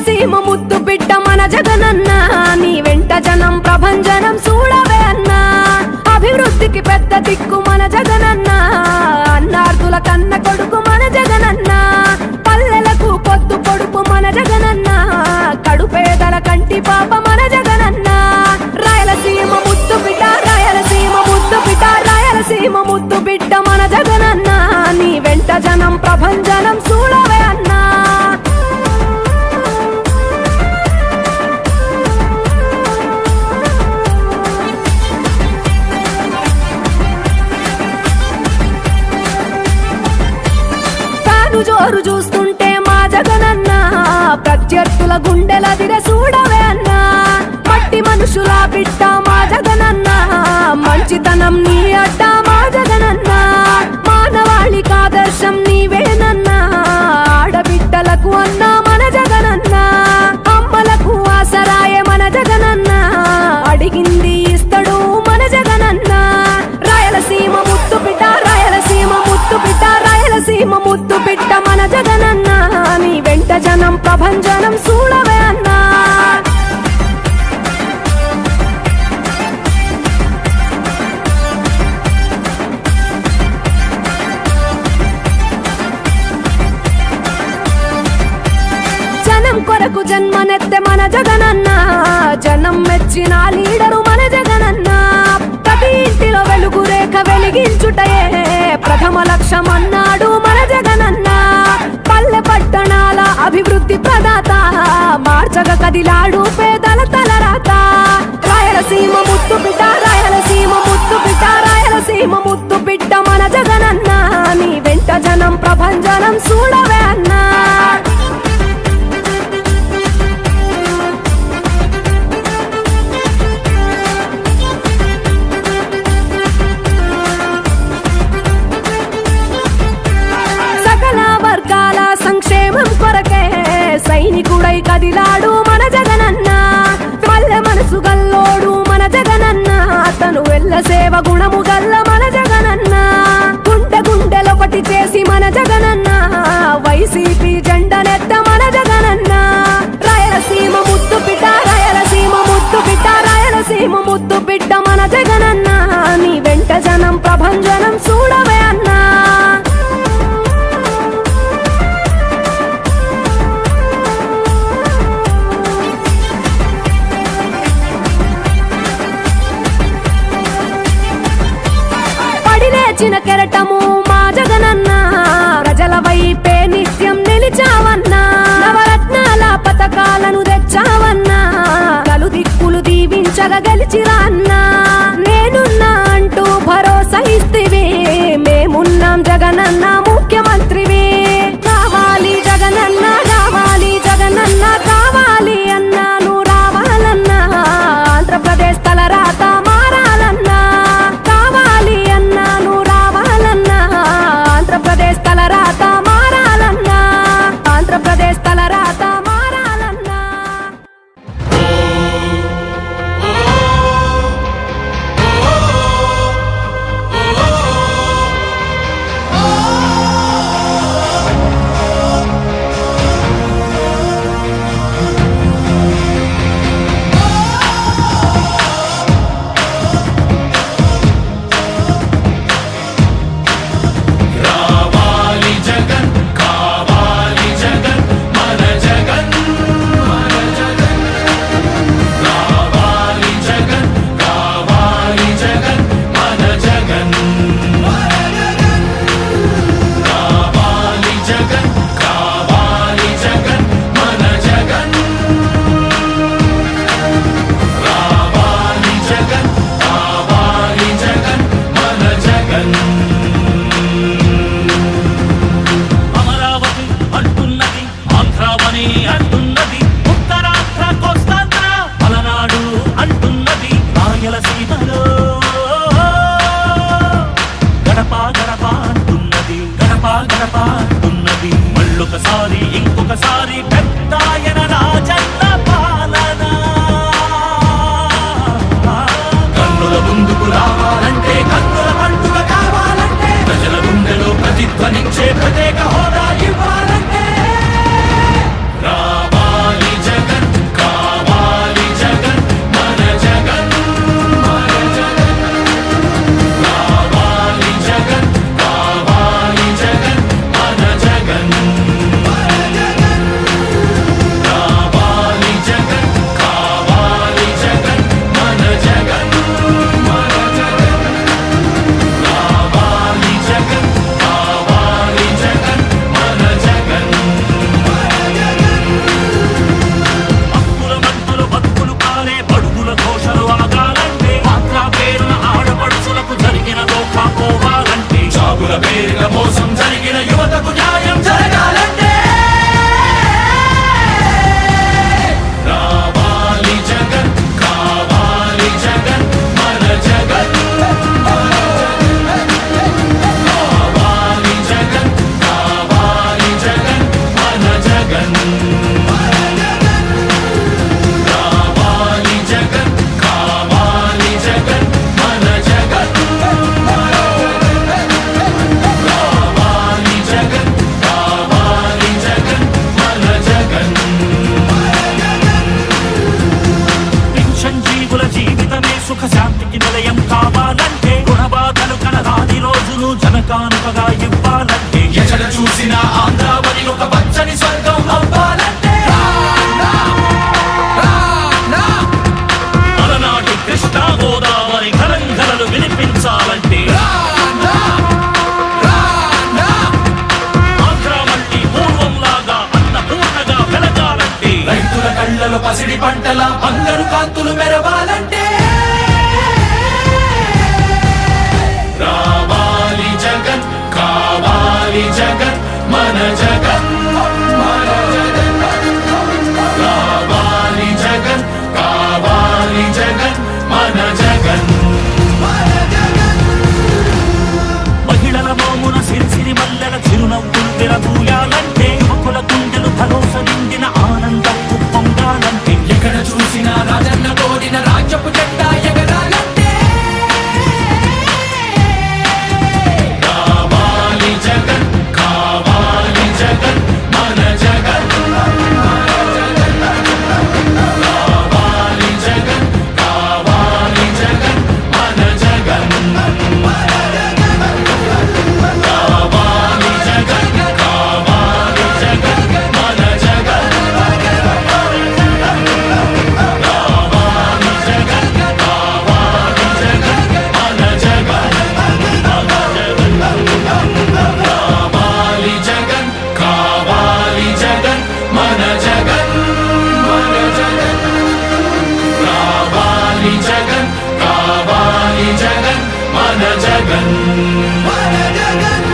రాయలసీమ ముద్దు బిడ్డ మన జగనన్న నీ వెంట జనం ప్రభంజనం చూడవే అన్నా అభివృద్ధికి పెద్ద దిక్కు మన జగనన్న అన్నార్థుల కన్న కొడుకు మన జగనన్న పల్లెలకు పొద్దు పొడుపు మన జగనన్న కడుపేదల కంటి పాప మన జగనన్న రాయలసీమ ముద్దు బిడ్డ రాయలసీమ ముద్దు బిడ్డ రాయలసీమ ముద్దు బిడ్డ మన జగనన్న నీ వెంట జనం ప్రభంజనం చూడవే అన్నా జోరు చూస్తుంటే మా జగనన్న ప్రత్యర్థుల గుండెల దిర చూడవే అన్నా మట్టి మనుషుల బిడ్డ మా జగనన్న మంచితనం నీ అడ్డ మా జగనన్న మానవాళికి ఆదర్శం నీవేనన్నా ఆడబిడ్డలకు అన్నా మన జగనన్న అమ్మలకు ఆసరాయే మన జగనన్న అడిగింది ఇస్తడు మన జగనన్న రాయలసీమ ముద్దు బిడ్డ రాయలసీమ ముద్దు బిడ్డ రాయలసీమ ముద్దు బిడ్డ మన జగనన్న నీ వెంట జనం ప్రభంజనం చూడవే అన్నా జనం కొరకు జన్మనెత్తే మన జగనన్న జనం మెచ్చిన లీడరు మన జగనన్న ప్రతి ఇంటిలో వెలుగు రేఖ వెలిగించుటయే ప్రథమ లక్ష్యం అన్నాడు మన జగనన్న పల్లె పట్టణాల అభివృద్ధి ప్రదాత మార్చగ కదిలాడు పేదల తలరాత రాయలసీమ ముద్దు బిడ్డ రాయలసీమ ముద్దు బిడ్డ రాయలసీమ ముద్దు బిడ్డ మన జగనన్న నీ వెంట జనం ప్రభంజనం చూడవే అన్నా సంక్షేమం కొరకే సైనికుడై కదిలాడు మన జగనన్న పల్లె మనసు గల్లోడు మన జగనన్న అతను వెళ్ళ సేవ గుణము గల్ల మన జగనన్న గుండె గుండెలొకటి చేసి మన జగనన్న వైసీపీ జెండనెత్త మన జగనన్న రాయలసీమ ముద్దు బిడ్డ రాయలసీమ ముద్దు బిడ్డ రాయలసీమ ముద్దు బిడ్డ మన జగనన్న నీ వెంట జనం ప్రభంజనం చూడవే అన్నా చిన్న కెరటము మా జగనన్న ప్రజల వైపే నిత్యం నిలిచావన్నా నవరత్నాల పథకాలను తెచ్చావన్నా కలు దిక్కులు దీవించగా గెలిచిరా అన్నా నేనున్నా అంటూ భరోసా ఇస్తివి మేమున్నాం జగనన్న ముఖ్యమంత్రివి కావాలి జగనన్న కావాలి జగనన్న కావాలి అన్నా నువ్వు రావాలన్నా ఆంధ్రప్రదేశ్ తలరాత మారాలన్నా కావాలి అన్నా నువ్వు రావాలన్నా ఆంధ్రప్రదేశ్ తలరాత మారాలన్నా ఆంధ్రప్రదేశ్ తలరాత మారాలన్నా కళ్ళలో పసిడి పంటల బంగారు కాంతులు మెరవాలంటే రావాలి జగన్, కావాలి జగన్, మన జగన్, మన జగన్. రావాలి జగన్, కావాలి జగన్, మన జగన్. మహిళల మోమున సిరిసిరి మల్లెల చిరునవ్వులు విరబూయాలంటే యువకుల గుండెలు భరోసా నిండిన ఆనందం పొంగాలంటే ఎక్కడ చూసినా రాజన్న కోరిన రాజ్యపు జెండా ఎగరాలంటే కావాలి జగన్, కావాలి జగన్, మన జగన్, మన జగన్. కావాలి జగన్, కావాలి జగన్, మన జగన్, మన జగన్. కావాలి జగన్, కావాలి జగన్, మన జగన్. కావాలి జగన్, కావాలి జగన్, మన జగన్, మన జగన్. కావాలి జగన్, కావాలి జగన్, మన జగన్, మన జగన్.